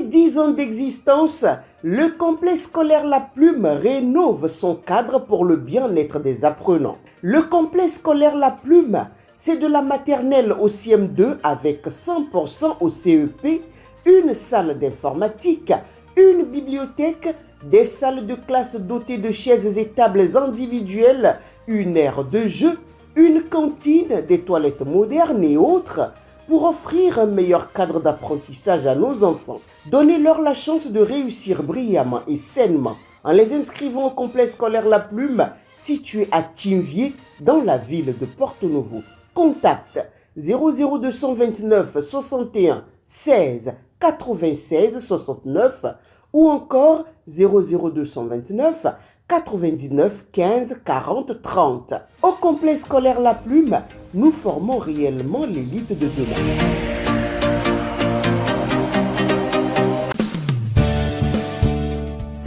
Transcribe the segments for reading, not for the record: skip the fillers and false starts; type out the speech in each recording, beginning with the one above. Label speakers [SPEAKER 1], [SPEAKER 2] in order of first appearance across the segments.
[SPEAKER 1] 10 ans d'existence, le complexe scolaire La Plume rénove son cadre pour le bien-être des apprenants. Le complexe scolaire La Plume, c'est de la maternelle au CM2 avec 100% au CEP, une salle d'informatique, une bibliothèque, des salles de classe dotées de chaises et tables individuelles, une aire de jeu, une cantine, des toilettes modernes et autres, pour offrir un meilleur cadre d'apprentissage à nos enfants. Donnez-leur la chance de réussir brillamment et sainement en les inscrivant au complexe scolaire La Plume, situé à Tinvier, dans la ville de Porto-Novo. Contact 00229 61 16 96 69 ou encore 00229 99 15 40 30. Au complexe scolaire La Plume, nous formons réellement l'élite de demain.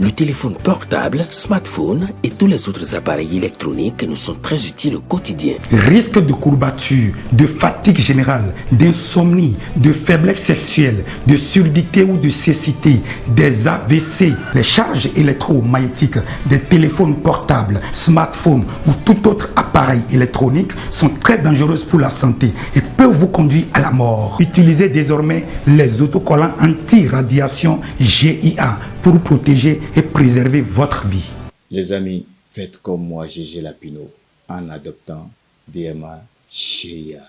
[SPEAKER 2] Le téléphone portable, smartphone et tous les autres appareils électroniques nous sont très utiles au quotidien.
[SPEAKER 3] Risque de courbature, de fatigue générale, d'insomnie, de faiblesse sexuelle, de surdité ou de cécité, des AVC, les charges électromagnétiques des téléphones portables, smartphones ou tout autre appareil électronique sont très dangereuses pour la santé et peuvent vous conduire à la mort. Utilisez désormais les autocollants anti-radiation GIA pour protéger et préserver votre vie.
[SPEAKER 4] Les amis, faites comme moi, Gégé Lapino, en adoptant DMA GIA.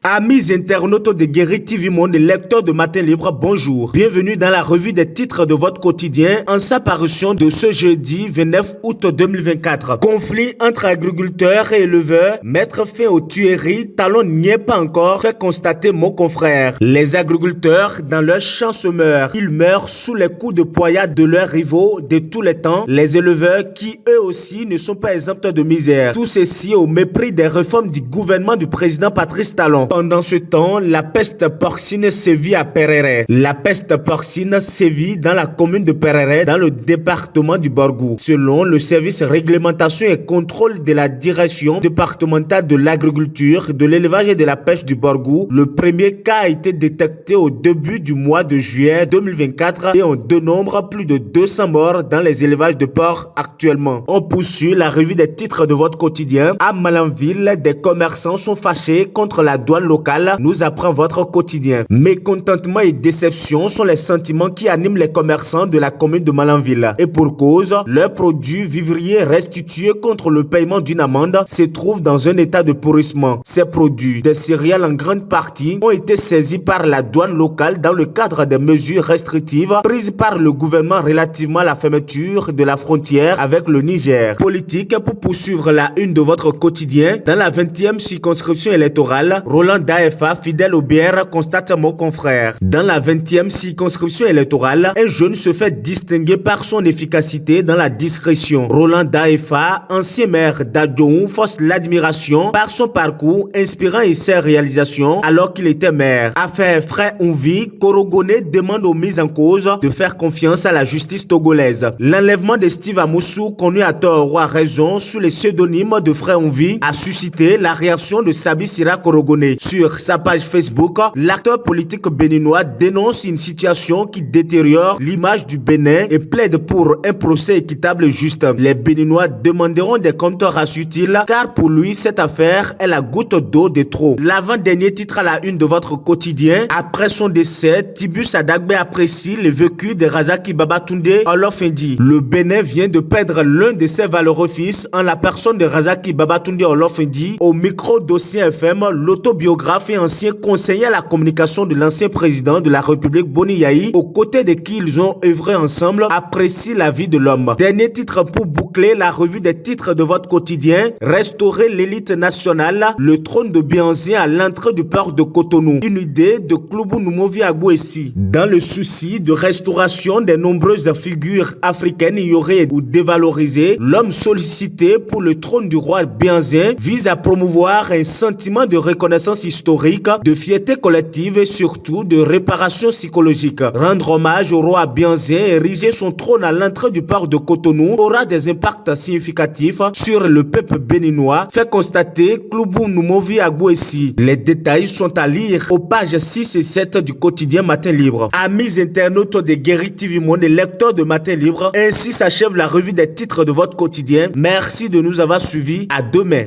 [SPEAKER 5] Amis internautes de Guéri TV Monde et lecteurs de Matin Libre, bonjour. Bienvenue dans la revue des titres de votre quotidien en sa parution de ce jeudi 29 août 2024. Conflit entre agriculteurs et éleveurs, mettre fin aux tueries, Talon n'y est pas encore, fait constater mon confrère. Les agriculteurs dans leur champ se meurent. Ils meurent sous les coups de poignard de leurs rivaux de tous les temps. Les éleveurs qui eux aussi ne sont pas exempts de misère. Tout ceci au mépris des réformes du gouvernement du président Patrice Talon. Pendant ce temps, la peste porcine sévit à Perere. La peste porcine sévit dans la commune de Perere, dans le département du Borgou. Selon le service réglementation et contrôle de la direction départementale de l'agriculture, de l'élevage et de la pêche du Borgou, le premier cas a été détecté au début du mois de juillet 2024 et on dénombre plus de 200 morts dans les élevages de porcs actuellement. On poursuit la revue des titres de votre quotidien. À Malanville, des commerçants sont fâchés contre la douane locale, nous apprend votre quotidien. Mécontentement et déception sont les sentiments qui animent les commerçants de la commune de Malanville. Et pour cause, leurs produits vivriers restitués contre le paiement d'une amende se trouvent dans un état de pourrissement. Ces produits, des céréales en grande partie, ont été saisis par la douane locale dans le cadre des mesures restrictives prises par le gouvernement relativement à la fermeture de la frontière avec le Niger. Politique pour poursuivre la une de votre quotidien. Dans la 20e circonscription électorale, Roland d'AFA, fidèle au BR, constate mon confrère. Dans la 20e circonscription électorale, un jeune se fait distinguer par son efficacité dans la discrétion. Roland d'AFA, ancien maire d'Adjoou, force l'admiration par son parcours inspirant et ses réalisations alors qu'il était maire. Affaire Frère Ounvi, Korogoné demande aux mises en cause de faire confiance à la justice togolaise. L'enlèvement de Steve Amoussou, connu à tort ou à raison sous les pseudonymes de Frère Ounvi, a suscité la réaction de Sabi Sira Korogoné. Sur sa page Facebook, l'acteur politique béninois dénonce une situation qui détériore l'image du Bénin et plaide pour un procès équitable et juste. Les Béninois demanderont des comptes, rassure-t-il, car pour lui, cette affaire est la goutte d'eau de trop. L'avant-dernier titre à la une de votre quotidien. Après son décès, Tibus Adagbe apprécie le vécu de Razaki Babatunde Olofendi. Le Bénin vient de perdre l'un de ses valeureux fils en la personne de Razaki Babatunde Olofendi. Au micro-dossier FM, l'autobiographie et ancien conseiller à la communication de l'ancien président de la République Boni Yayi, aux côtés de qui ils ont œuvré ensemble, apprécie la vie de l'homme. Dernier titre pour boucler la revue des titres de votre quotidien. Restaurer l'élite nationale, le trône de Bianzien à l'entrée du port de Cotonou. Une idée de Kloubou Noumovi Agouessi. Dans le souci de restauration des nombreuses figures africaines ignorées ou dévalorisées, l'homme sollicité pour le trône du roi Bianzien vise à promouvoir un sentiment de reconnaissance reconnaissance historique, de fierté collective et surtout de réparation psychologique. Rendre hommage au roi Bianzin et ériger son trône à l'entrée du port de Cotonou aura des impacts significatifs sur le peuple béninois, fait constater Kloubou Noumovi Agouessi. Les détails sont à lire aux pages 6 et 7 du quotidien Matin Libre. Amis internautes de Guéri TV Monde et lecteurs de Matin Libre, ainsi s'achève la revue des titres de votre quotidien. Merci de nous avoir suivis. À demain.